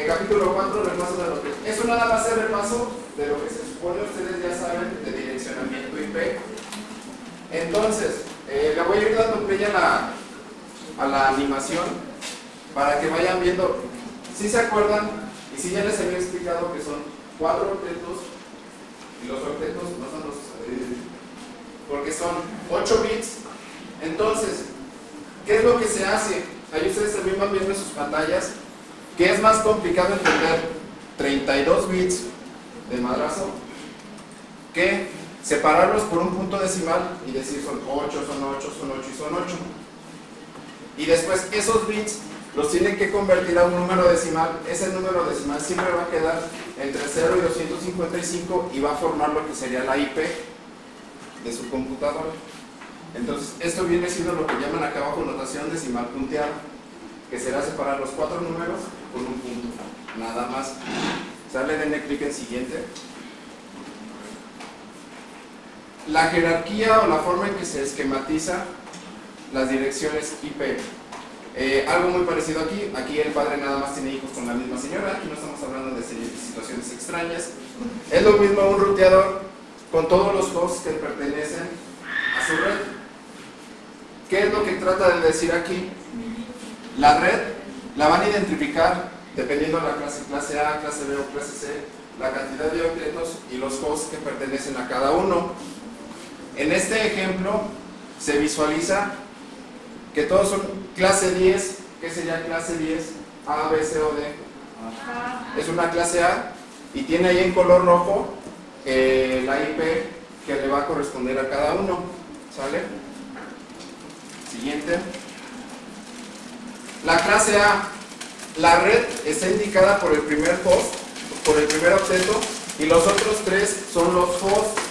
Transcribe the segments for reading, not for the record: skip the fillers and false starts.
Capítulo 4, repaso de lo que... Eso nada más es repaso de lo que se supone ustedes ya saben de direccionamiento IP. Entonces, le voy a ir dando play a la animación para que vayan viendo. Si se acuerdan, y si ya les había explicado que son 4 octetos, y los octetos no son los... porque son 8 bits. Entonces, ¿qué es lo que se hace? Ahí ustedes también van viendo en sus pantallas que es más complicado entender 32 bits de madrazo que separarlos por un punto decimal y decir son 8, son 8, son 8 y son 8. Y después esos bits los tienen que convertir a un número decimal. Ese número decimal siempre va a quedar entre 0 y 255 y va a formar lo que sería la IP de su computadora. Entonces, esto viene siendo lo que llaman acá abajo notación decimal punteada, que será separar los 4 números con un punto, nada más. Sale, denle clic en siguiente. La jerarquía o la forma en que se esquematiza las direcciones IP. Algo muy parecido aquí. Aquí el padre nada más tiene hijos con la misma señora. Aquí no estamos hablando de situaciones extrañas. Es lo mismo un ruteador con todos los hosts que pertenecen a su red. ¿Qué es lo que trata de decir aquí? La red la van a identificar dependiendo de la clase A, clase B o clase C, la cantidad de octetos y los hosts que pertenecen a cada uno. En este ejemplo se visualiza que todos son clase 10. ¿Qué sería clase 10? A, B, C o D. Es una clase A y tiene ahí en color rojo la IP que le va a corresponder a cada uno. ¿Sale? Siguiente. La clase A, la red está indicada por el primer host, por el primer octeto, y los otros 3 son los hosts.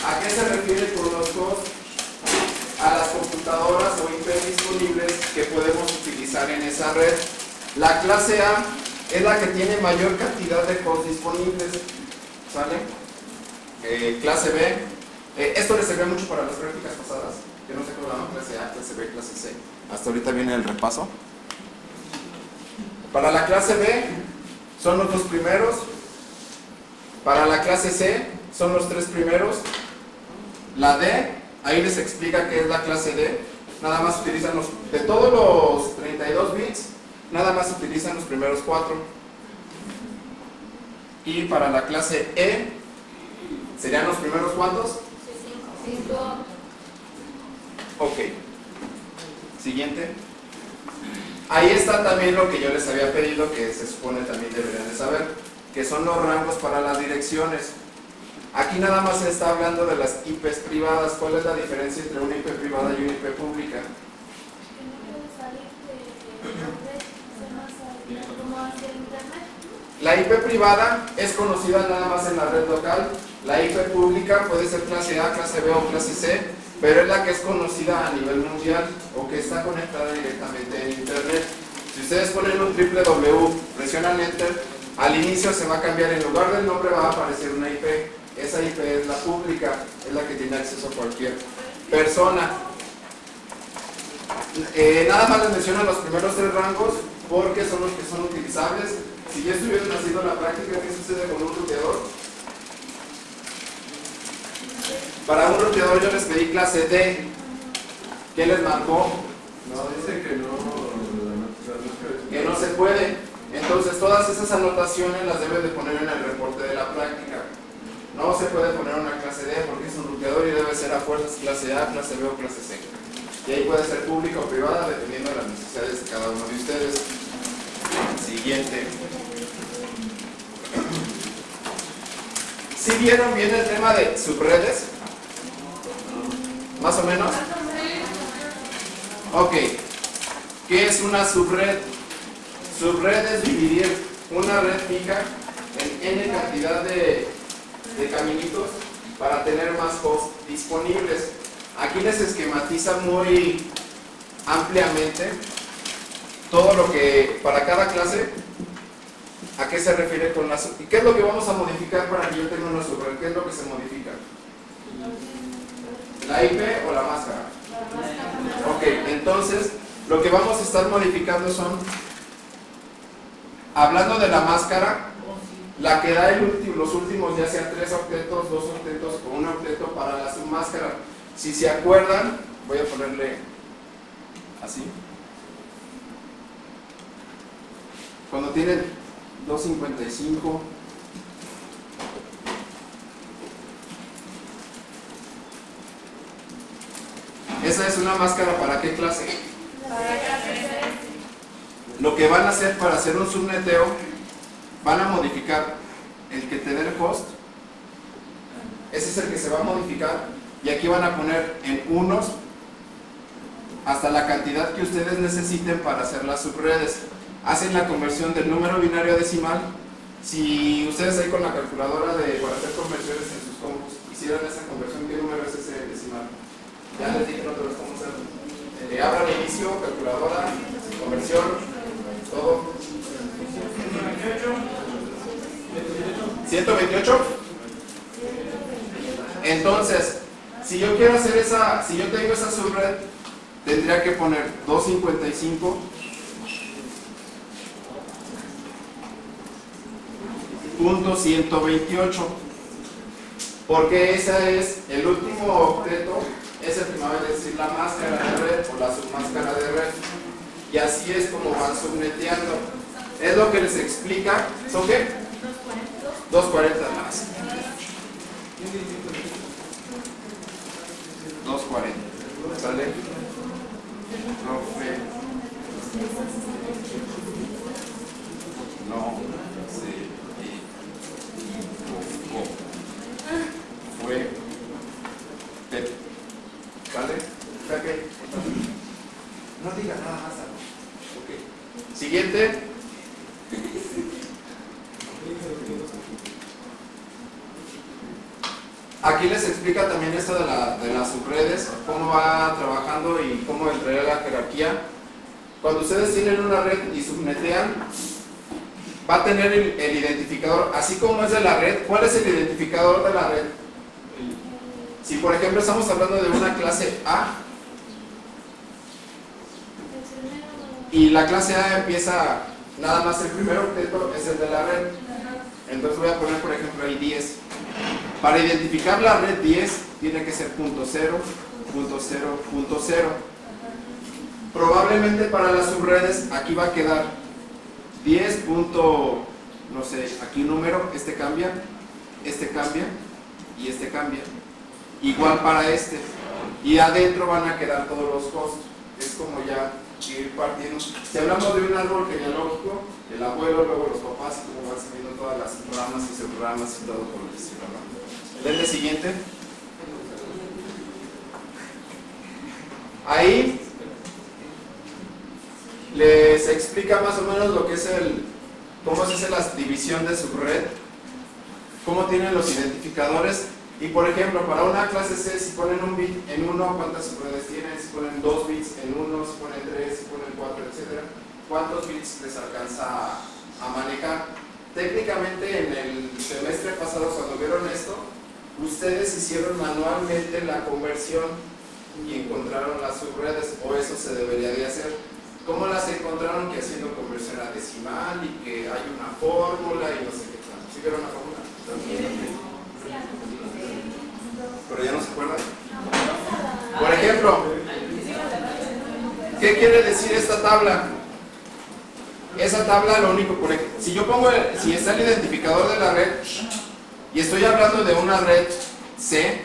¿A qué se refiere con los hosts? A las computadoras o IP disponibles que podemos utilizar en esa red. La clase A es la que tiene mayor cantidad de hosts disponibles. ¿Sale? Clase B. Esto les servía mucho para las prácticas pasadas, que no se acordaban, clase A, clase B, clase C. Hasta ahorita viene el repaso. Para la clase B son los 2 primeros. Para la clase C son los 3 primeros. La D, ahí les explica qué es la clase D. Nada más utilizan de todos los 32 bits, nada más utilizan los primeros 4. Y para la clase E, ¿serían los primeros cuántos? 5. Ok. Siguiente. Ahí está también lo que yo les había pedido, que se supone también deberían de saber, que son los rangos para las direcciones. Aquí nada más se está hablando de las IPs privadas. ¿Cuál es la diferencia entre una IP privada y una IP pública? La IP privada es conocida nada más en la red local. La IP pública puede ser clase A, clase B o clase C, pero es la que es conocida a nivel mundial o que está conectada directamente en internet. Si ustedes ponen un www, presionan enter, al inicio se va a cambiar, en lugar del nombre va a aparecer una IP. Esa IP es la pública, es la que tiene acceso a cualquier persona. Nada más les menciono los primeros 3 rangos porque son los que son utilizables. Si ya estuvieron haciendo la práctica, ¿qué sucede con un ruteador? Para un ruteador yo les pedí clase D. ¿Qué les marcó? No, dice que no. Que no se puede. Entonces todas esas anotaciones las deben de poner en el reporte de la práctica. No se puede poner una clase D porque es un ruteador y debe ser a fuerzas clase A, clase B o clase C. Y ahí puede ser pública o privada dependiendo de las necesidades de cada uno de ustedes. Siguiente. ¿Sí vieron bien el tema de subredes? ¿Más o menos? Ok. ¿Qué es una subred? Subred es dividir una red fija en n cantidad de caminitos para tener más hosts disponibles. Aquí les esquematiza muy ampliamente todo lo que para cada clase a qué se refiere con la subred. ¿Y qué es lo que vamos a modificar para que yo tenga una subred? ¿Qué es lo que se modifica? ¿La IP o la máscara? Ok, entonces lo que vamos a estar modificando son hablando de la máscara, la que da los últimos, ya sean 3 octetos, 2 octetos o 1 octeto para la submáscara. Si se acuerdan, voy a ponerle así. Cuando tienen 255, esa es una máscara ¿para qué clase? Lo que van a hacer para hacer un subneteo, van a modificar el que te dé el host, ese es el que se va a modificar, y aquí van a poner en unos hasta la cantidad que ustedes necesiten para hacer las subredes. Hacen la conversión del número binario a decimal. Si ustedes ahí con la calculadora para hacer conversiones en sus compus hicieran esa conversión, ¿qué número es ese decimal? Ya les dije, no te lo estamos haciendo. Abran el inicio, calculadora, conversión, todo. 128. Entonces, si yo quiero hacer si yo tengo esa subred, tendría que poner 255.128, porque ese es el último octeto, es el que me va a decir la máscara de red o la submáscara de red, y así es como van subneteando. Es lo que les explica. ¿Son qué? 240 más. 240. ¿Sale? Profe. No se equivocó. Fue. ¿Sale? ¿Sale? No diga nada más. Okay. Siguiente. Aquí les explica también esto de las subredes, cómo va trabajando y cómo entrega la jerarquía. Cuando ustedes tienen una red y subnetean, va a tener el identificador, así como es de la red. ¿Cuál es el identificador de la red? Si por ejemplo estamos hablando de una clase A y la clase A empieza nada más el primer octeto es el de la red, entonces voy a poner por ejemplo el 10. Para identificar la red 10 tiene que ser .0, .0, .0. Probablemente para las subredes aquí va a quedar 10. No sé, aquí un número, este cambia y este cambia. Igual para este. Y adentro van a quedar todos los hosts. Es como ya ir partiendo. Si hablamos de un árbol genealógico, el abuelo, luego los papás, y cómo van saliendo todas las ramas y subramas y todo por el estilo, ¿no? Denle siguiente. Ahí les explica más o menos lo que es cómo se hace la división de subred, cómo tienen los identificadores. Y por ejemplo, para una clase C, si ponen un bit en 1, ¿cuántas subredes tienen? Si ponen 2 bits en 1, si ponen 3, si ponen 4, etc. ¿Cuántos bits les alcanza a manejar? Técnicamente en el semestre pasado, cuando vieron esto, ustedes hicieron manualmente la conversión y encontraron las subredes, o eso se debería de hacer. ¿Cómo las encontraron? Que haciendo conversión a decimal y que hay una fórmula y no sé qué tal. ¿Sí vieron la fórmula? ¿Pero ya no se acuerdan? Por ejemplo, ¿qué quiere decir esta tabla? Esa tabla lo único, si yo pongo, si está el identificador de la red y estoy hablando de una red C,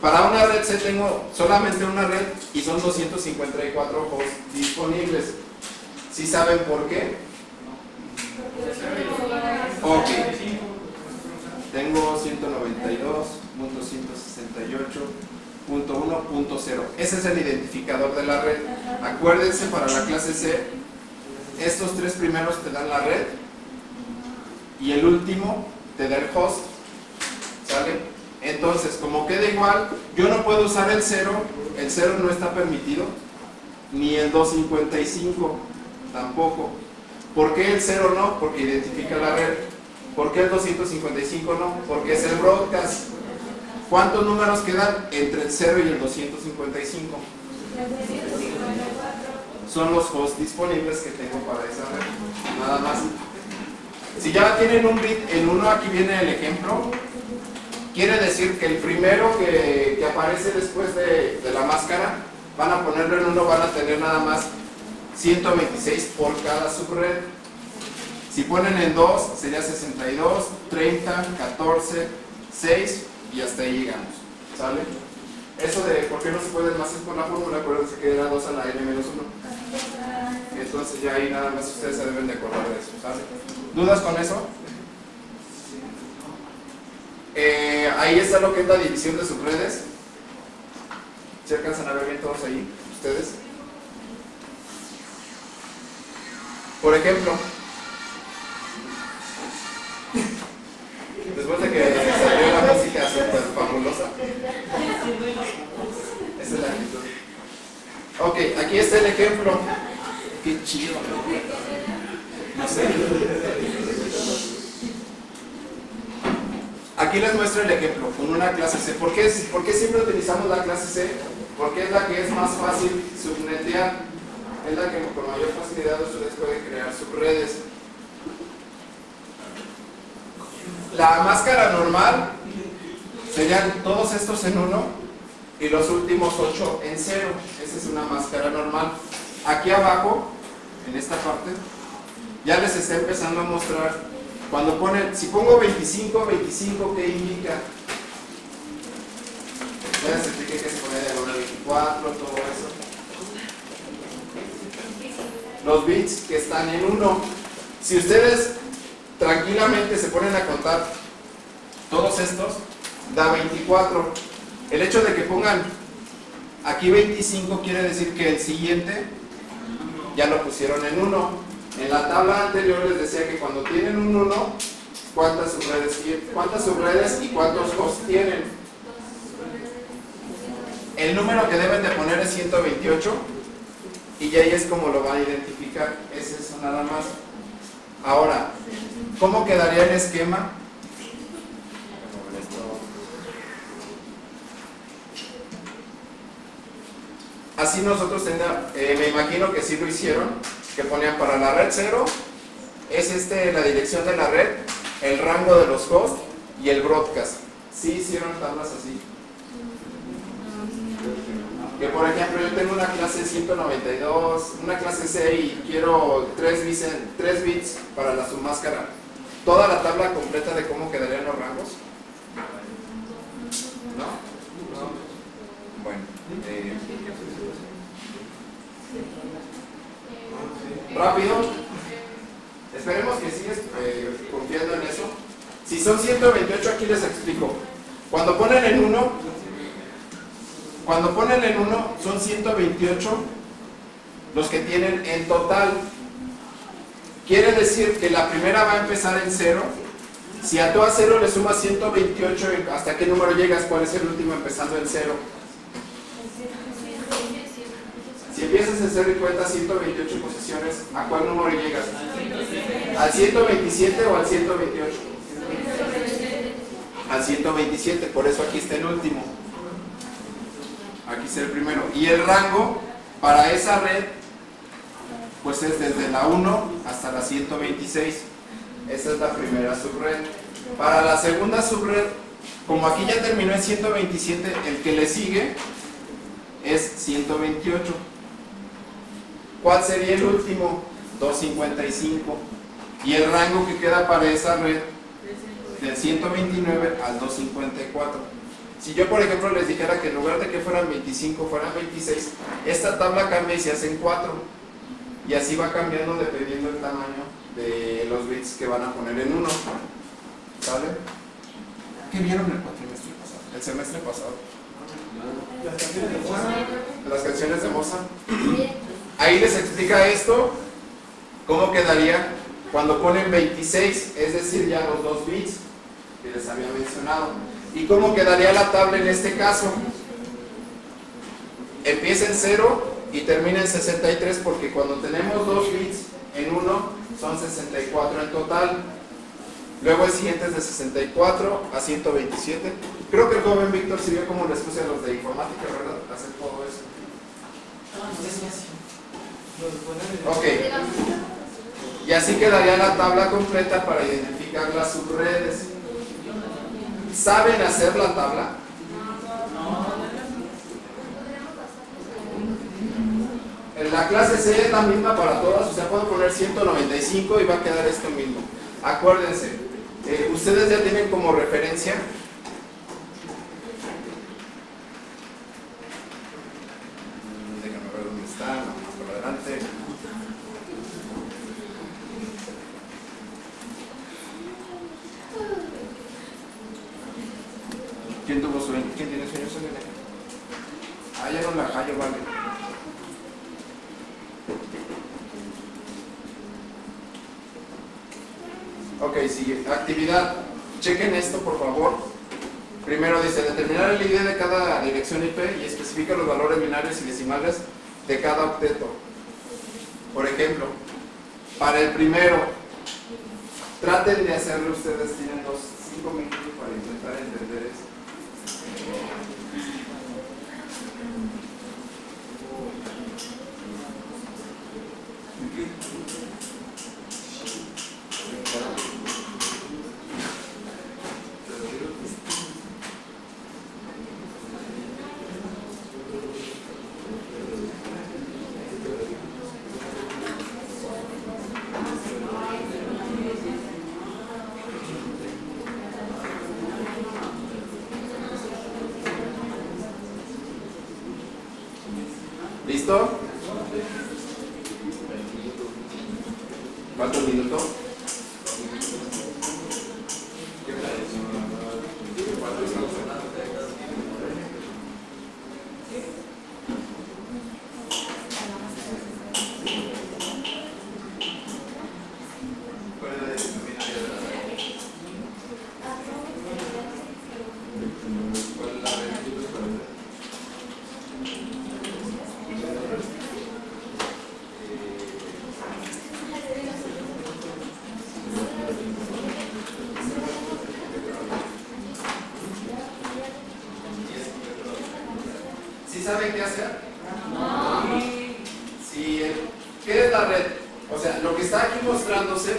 para una red C tengo solamente una red y son 254 hosts disponibles. ¿Sí saben por qué? Ok. Tengo 192.168.1.0. Ese es el identificador de la red. Acuérdense, para la clase C, estos tres primeros te dan la red y el último te da el host. ¿Sale? Entonces, como queda igual, yo no puedo usar el 0 no está permitido, ni el 255 tampoco. ¿Por qué el 0 no? Porque identifica la red. ¿Por qué el 255 no? Porque es el broadcast. ¿Cuántos números quedan entre el 0 y el 255? Son los hosts disponibles que tengo para esa red. nada más. Si ya tienen un bit en 1, aquí viene el ejemplo. Quiere decir que el primero que aparece después de la máscara, van a ponerlo en 1, van a tener nada más 126 por cada subred. Si ponen en 2, sería 62, 30, 14, 6 y hasta ahí llegamos. ¿Sale? Eso de por qué no se puede más es por la fórmula, acuérdense que era 2 a la n menos 1. Entonces ya ahí nada más ustedes se deben de acordar de eso. ¿Sale? ¿Dudas con eso? Ahí está lo que es la división de subredes. ¿Se alcanzan a ver bien todos ahí? ¿Ustedes? Por ejemplo, después de que salió la música super fabulosa, esa es la actitud. Ok, aquí está el ejemplo. Qué chido. No sé. Aquí les muestro el ejemplo con una clase C. ¿Por qué siempre utilizamos la clase C? Porque es la que es más fácil subnetear. Es la que con mayor facilidad ustedes pueden crear subredes. La máscara normal serían todos estos en 1 y los últimos 8 en 0. Esa es una máscara normal. Aquí abajo, en esta parte, ya les está empezando a mostrar. Cuando ponen, si pongo 25, 25, ¿qué indica? Ya les expliqué que se pone diagonal 24, todo eso. Los bits que están en 1. Si ustedes tranquilamente se ponen a contar todos estos, da 24. El hecho de que pongan aquí 25 quiere decir que el siguiente ya lo pusieron en 1. En la tabla anterior les decía que cuando tienen un 1, ¿cuántas subredes y cuántos hosts tienen? El número que deben de poner es 128 y ya ahí es como lo van a identificar. Es eso nada más. Ahora, ¿cómo quedaría el esquema? Así nosotros me imagino que sí lo hicieron, que ponían para la red 0, es la dirección de la red, el rango de los hosts y el broadcast. Sí hicieron tablas así. Que por ejemplo yo tengo una clase 192, una clase C y quiero 3 bits para la submáscara. ¿Toda la tabla completa de cómo quedarían los rangos? ¿No? Bueno. Rápido. Esperemos que sigas confiando en eso. Si son 128, aquí les explico. Cuando ponen en 1, son 128 los que tienen en total. Quiere decir que la primera va a empezar en 0. Si a tú a 0 le sumas 128, ¿hasta qué número llegas? ¿Cuál es el último empezando en 0? Si empiezas en 0 y cuentas 128 posiciones, ¿a cuál número llegas? ¿Al 127 o al 128? Al 127, por eso aquí está el último. Aquí está el primero. Y el rango para esa red, pues es desde la 1 hasta la 126. Esa es la primera subred. Para la segunda subred, como aquí ya terminó en 127, el que le sigue es 128. ¿Cuál sería el último? 255. Y el rango que queda para esa red, del 129 al 254. Si yo por ejemplo les dijera que en lugar de que fueran 25 fueran 26, esta tabla cambia y se hacen 4. Y así va cambiando dependiendo del tamaño de los bits que van a poner en 1. ¿Sale? ¿Qué vieron el cuatrimestre pasado? El semestre pasado. Las canciones de Mozart. Ahí les explica esto, cómo quedaría cuando ponen 26, es decir, ya los 2 bits que les había mencionado. ¿Y cómo quedaría la tabla en este caso? Empieza en 0 y termina en 63, porque cuando tenemos 2 bits en 1, son 64 en total. Luego el siguiente es de 64 a 127. Creo que el joven Víctor sí vio cómo les puse a los de informática, ¿verdad? Hacer todo eso. Ok. Y Y así quedaría la tabla completa para identificar las subredes. ¿Saben hacer la tabla? En la clase C es la misma para todas, o sea, puedo poner 195 y va a quedar esto mismo. Acuérdense, ustedes ya tienen como referencia déjenme ver dónde está, más por adelante. ¿Quién tuvo sueño? ¿Quién tiene sueño? Ah, ya no la hallo, vale. Ok, sigue. Actividad. Chequen esto, por favor. Primero dice, determinar el ID de cada dirección IP y especifica los valores binarios y decimales de cada octeto. Por ejemplo, para el primero, traten de hacerlo ustedes, tienen los 5 minutos para intentar entender esto. ¿Listo? ¿Cuántos minutos? ¿Saben qué hacer? No. ¿Qué es la red? O sea, lo que está aquí mostrándose,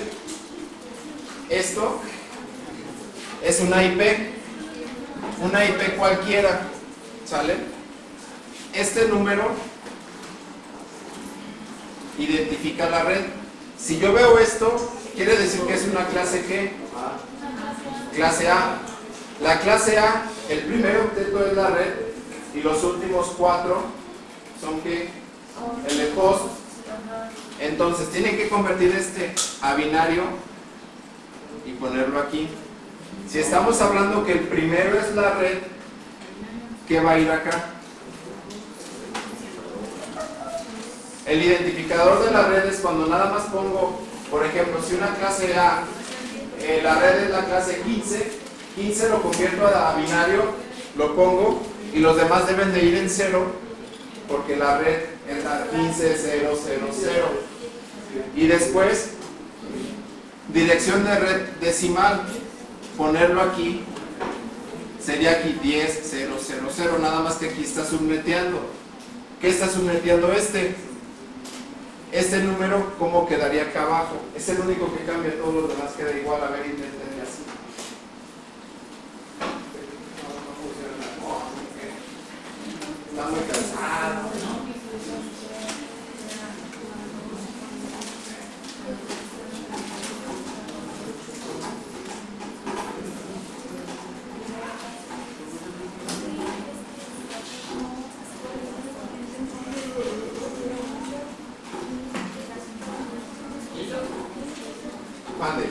esto es una IP cualquiera, ¿sale? Este número identifica la red. Si yo veo esto, quiere decir que es una clase ¿qué? Clase A. La clase A, el primer octeto es la red. Y los últimos 4 son que el host. Entonces tienen que convertir este a binario y ponerlo aquí. Si estamos hablando que el primero es la red, ¿qué va a ir acá? El identificador de la red es cuando nada más pongo, por ejemplo, si una clase A, la red es la clase 15 lo convierto a binario, lo pongo. Y los demás deben de ir en 0 porque la red es la 15.000. Y después, dirección de red decimal, ponerlo aquí, sería aquí 10.000, nada más que aquí está subneteando. ¿Qué está subneteando este? Este número, ¿cómo quedaría acá abajo? Es el único que cambia, todos los demás queda igual. A ver, intenten así. Está muy cansado, ¿no? Mande.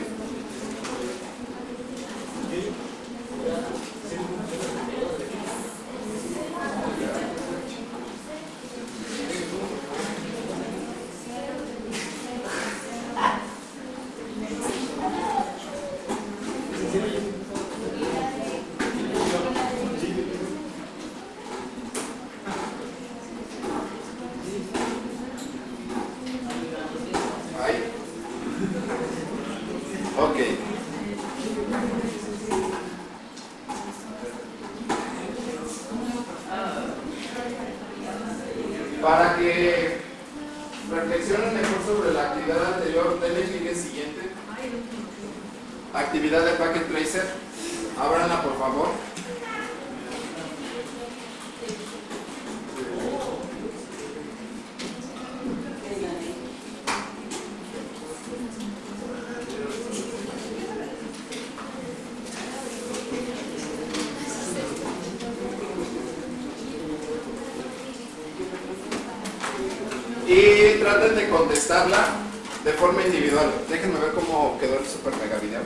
del link siguiente. Actividad de Packet Tracer. Ábranla, por favor. Y traten de contestarla de forma individual. Déjenme ver cómo quedó el super mega video.